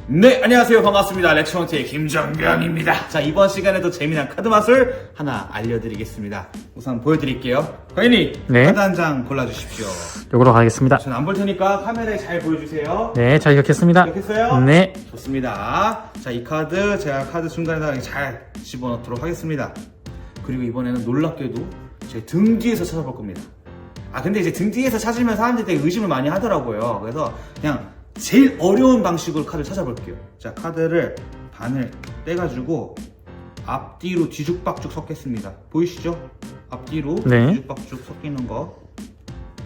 네, 안녕하세요. 반갑습니다. 렉처원트의 김정병입니다. 자, 이번 시간에도 재미난 카드 맛을 하나 알려드리겠습니다. 우선 보여드릴게요. 과연이 네. 카드 한 장 골라주십시오. 요거로 가겠습니다. 전 안 볼 테니까 카메라에 잘 보여주세요. 네, 잘 기억했습니다. 기억했어요? 네. 좋습니다. 자, 이 카드 제가 카드 중간에다 잘 집어넣도록 하겠습니다. 그리고 이번에는 놀랍게도 제 등 뒤에서 찾아볼 겁니다. 근데 이제 등 뒤에서 찾으면 사람들이 되게 의심을 많이 하더라고요. 그래서 그냥 제일 어려운 방식으로 카드를 찾아볼게요. 자, 카드를 반을 떼가지고 앞뒤로 뒤죽박죽 섞겠습니다. 보이시죠? 앞뒤로 네. 뒤죽박죽 섞이는 거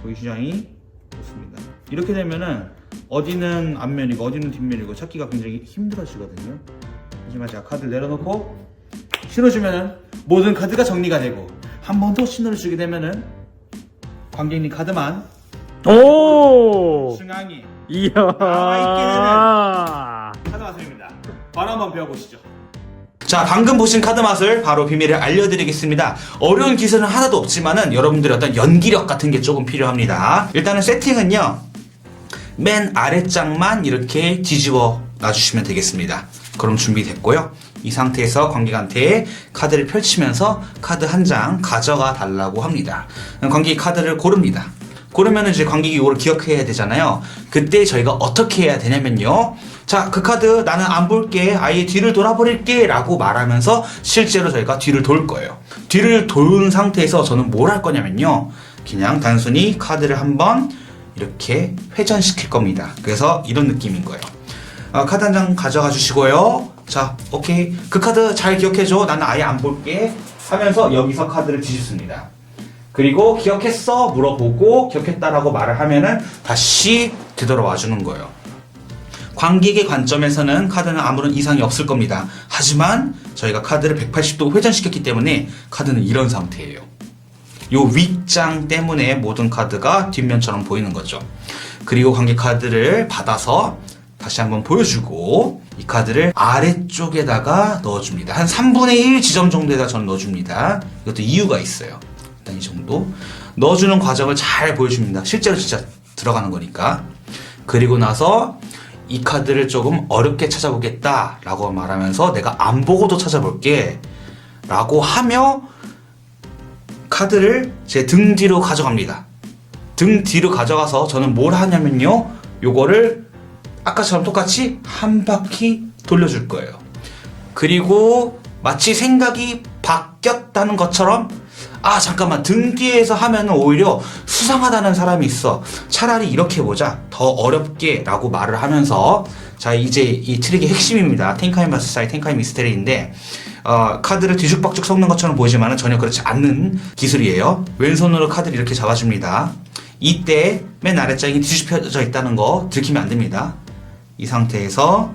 보이시죠? 좋습니다. 이렇게 되면은 어디는 앞면이고 어디는 뒷면이고 찾기가 굉장히 힘들어지거든요. 하지만 제가 카드를 내려놓고 신호주면은 모든 카드가 정리가 되고 한 번 더 신호를 주게 되면은 관객님 카드만 오! 중앙이 이야. 카드 맛입니다. 바로 한번 배워보시죠. 자, 방금 보신 카드 맛을 바로 비밀을 알려드리겠습니다. 어려운 기술은 하나도 없지만은 여러분들의 어떤 연기력 같은 게 조금 필요합니다. 일단은 세팅은요, 맨 아래장만 이렇게 뒤집어 놔주시면 되겠습니다. 그럼 준비됐고요. 이 상태에서 관객한테 카드를 펼치면서 카드 한 장 가져가 달라고 합니다. 관객이 카드를 고릅니다. 그러면 이제 관객이 이걸 기억해야 되잖아요. 그때 저희가 어떻게 해야 되냐면요. 자, 그 카드 나는 안 볼게. 아예 뒤를 돌아버릴게. 라고 말하면서 실제로 저희가 뒤를 돌 거예요. 뒤를 도는 상태에서 저는 뭘 할 거냐면요. 그냥 단순히 카드를 한번 이렇게 회전시킬 겁니다. 그래서 이런 느낌인 거예요. 카드 한 장 가져가 주시고요. 자, 오케이. 그 카드 잘 기억해줘. 나는 아예 안 볼게. 하면서 여기서 카드를 뒤집습니다. 그리고 기억했어? 물어보고 기억했다라고 말을 하면은 다시 되돌아와 주는 거예요. 관객의 관점에서는 카드는 아무런 이상이 없을 겁니다. 하지만 저희가 카드를 180도 회전시켰기 때문에 카드는 이런 상태예요. 요 윗장 때문에 모든 카드가 뒷면처럼 보이는 거죠. 그리고 관객 카드를 받아서 다시 한번 보여주고 이 카드를 아래쪽에다가 넣어줍니다. 한 3분의 1 지점 정도에다 저는 넣어줍니다. 이것도 이유가 있어요. 이 정도 넣어주는 과정을 잘 보여줍니다. 실제로 진짜 들어가는 거니까. 그리고 나서 이 카드를 조금 어렵게 찾아보겠다 라고 말하면서 내가 안 보고도 찾아볼게 라고 하며 카드를 제 등 뒤로 가져갑니다. 등 뒤로 가져가서 저는 뭘 하냐면요, 요거를 아까처럼 똑같이 한 바퀴 돌려줄 거예요. 그리고 마치 생각이 바뀌었다는 것처럼 잠깐만, 등 뒤에서 하면은 오히려 수상하다는 사람이 있어. 차라리 이렇게 보자. 더 어렵게 라고 말을 하면서, 자, 이제 이 트릭의 핵심입니다. 텐카이 마스사이 텐카이 미스테리인데, 카드를 뒤죽박죽 섞는 것처럼 보이지만 전혀 그렇지 않는 기술이에요. 왼손으로 카드를 이렇게 잡아줍니다. 이때 맨 아래장이 뒤집혀져 있다는 거 들키면 안 됩니다. 이 상태에서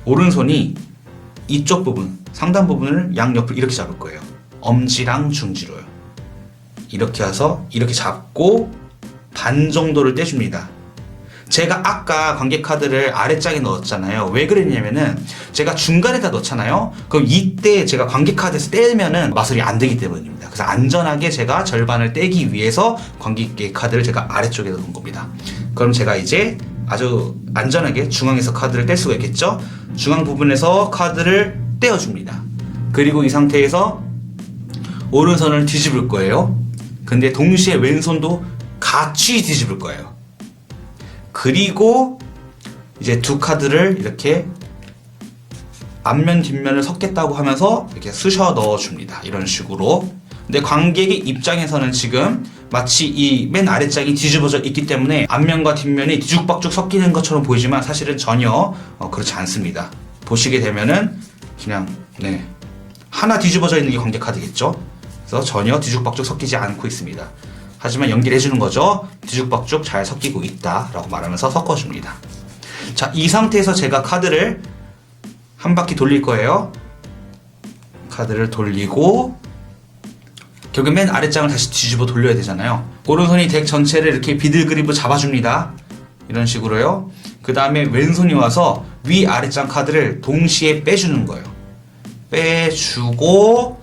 오른손이 이쪽 부분, 상단 부분을 양옆을 이렇게 잡을 거예요. 엄지랑 중지로요. 이렇게 해서 이렇게 잡고 반 정도를 떼줍니다. 제가 아까 관객 카드를 아래장에 넣었잖아요. 왜 그랬냐면은 제가 중간에다 넣잖아요. 그럼 이때 제가 관객 카드에서 떼면은 마술이 안 되기 때문입니다. 그래서 안전하게 제가 절반을 떼기 위해서 관객 카드를 제가 아래쪽에 넣은 겁니다. 그럼 제가 이제 아주 안전하게 중앙에서 카드를 뗄 수가 있겠죠. 중앙 부분에서 카드를 떼어줍니다. 그리고 이 상태에서 오른손을 뒤집을 거예요. 근데 동시에 왼손도 같이 뒤집을 거예요. 그리고 이제 두 카드를 이렇게 앞면 뒷면을 섞겠다고 하면서 이렇게 쑤셔 넣어줍니다. 이런 식으로. 근데 관객의 입장에서는 지금 마치 이 맨 아래장이 뒤집어져 있기 때문에 앞면과 뒷면이 뒤죽박죽 섞이는 것처럼 보이지만 사실은 전혀 그렇지 않습니다. 보시게 되면은 그냥 하나 뒤집어져 있는 게 관객 카드겠죠. 그래서 전혀 뒤죽박죽 섞이지 않고 있습니다. 하지만 연기를 해주는 거죠. 뒤죽박죽 잘 섞이고 있다 라고 말하면서 섞어줍니다. 자, 이 상태에서 제가 카드를 한 바퀴 돌릴 거예요. 카드를 돌리고 결국 맨 아래장을 다시 뒤집어 돌려야 되잖아요. 오른손이 덱 전체를 이렇게 비들그립으로 잡아줍니다. 이런 식으로요. 그 다음에 왼손이 와서 위 아래장 카드를 동시에 빼주는 거예요. 빼주고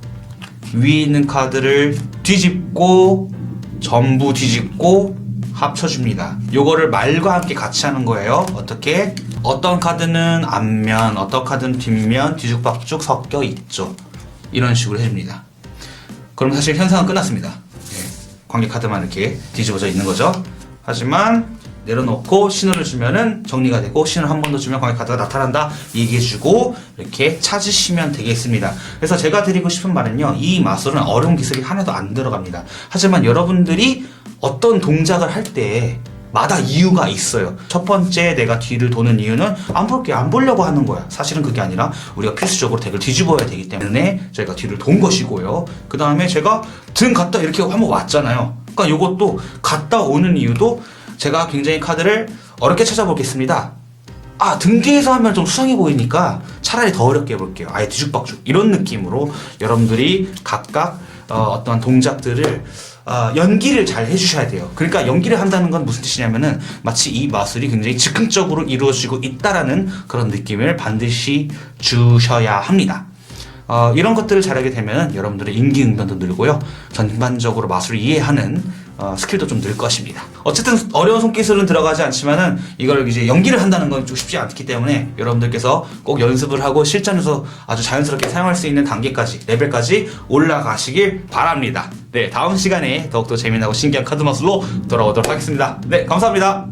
위에 있는 카드를 뒤집고 전부 뒤집고 합쳐줍니다. 요거를 말과 함께 같이 하는 거예요. 어떻게? 어떤 카드는 앞면, 어떤 카드는 뒷면, 뒤죽박죽 섞여 있죠. 이런 식으로 해줍니다. 그럼 사실 현상은 끝났습니다. 예, 관계 카드만 이렇게 뒤집어져 있는 거죠. 하지만 내려놓고 신호를 주면은 정리가 되고, 신호를 한 번 더 주면 관계 카드가 나타난다 얘기해주고 이렇게 찾으시면 되겠습니다. 그래서 제가 드리고 싶은 말은요, 이 마술은 어려운 기술이 하나도 안 들어갑니다. 하지만 여러분들이 어떤 동작을 할 때 마다 이유가 있어요. 첫 번째, 내가 뒤를 도는 이유는 안 볼게, 안 보려고 하는 거야. 사실은 그게 아니라 우리가 필수적으로 덱을 뒤집어야 되기 때문에 저희가 뒤를 돈 것이고요. 그 다음에 제가 등 갔다 이렇게 한번 왔잖아요. 그러니까 요것도 갔다 오는 이유도 제가 굉장히 카드를 어렵게 찾아보겠습니다. 아, 등 뒤에서 하면 좀 수상해 보이니까 차라리 더 어렵게 해볼게요. 아예 뒤죽박죽. 이런 느낌으로 여러분들이 각각 어떤 동작들을 연기를 잘 해주셔야 돼요. 그러니까 연기를 한다는 건 무슨 뜻이냐면은 마치 이 마술이 굉장히 즉흥적으로 이루어지고 있다라는 그런 느낌을 반드시 주셔야 합니다. 이런 것들을 잘하게 되면 여러분들의 임기응변도 늘고요. 전반적으로 마술을 이해하는 스킬도 좀 늘 것입니다. 어쨌든 어려운 손기술은 들어가지 않지만은 이걸 이제 연기를 한다는 건 좀 쉽지 않기 때문에 여러분들께서 꼭 연습을 하고 실전에서 아주 자연스럽게 사용할 수 있는 단계까지, 레벨까지 올라가시길 바랍니다. 네, 다음 시간에 더욱더 재미나고 신기한 카드 마술로 돌아오도록 하겠습니다. 네, 감사합니다.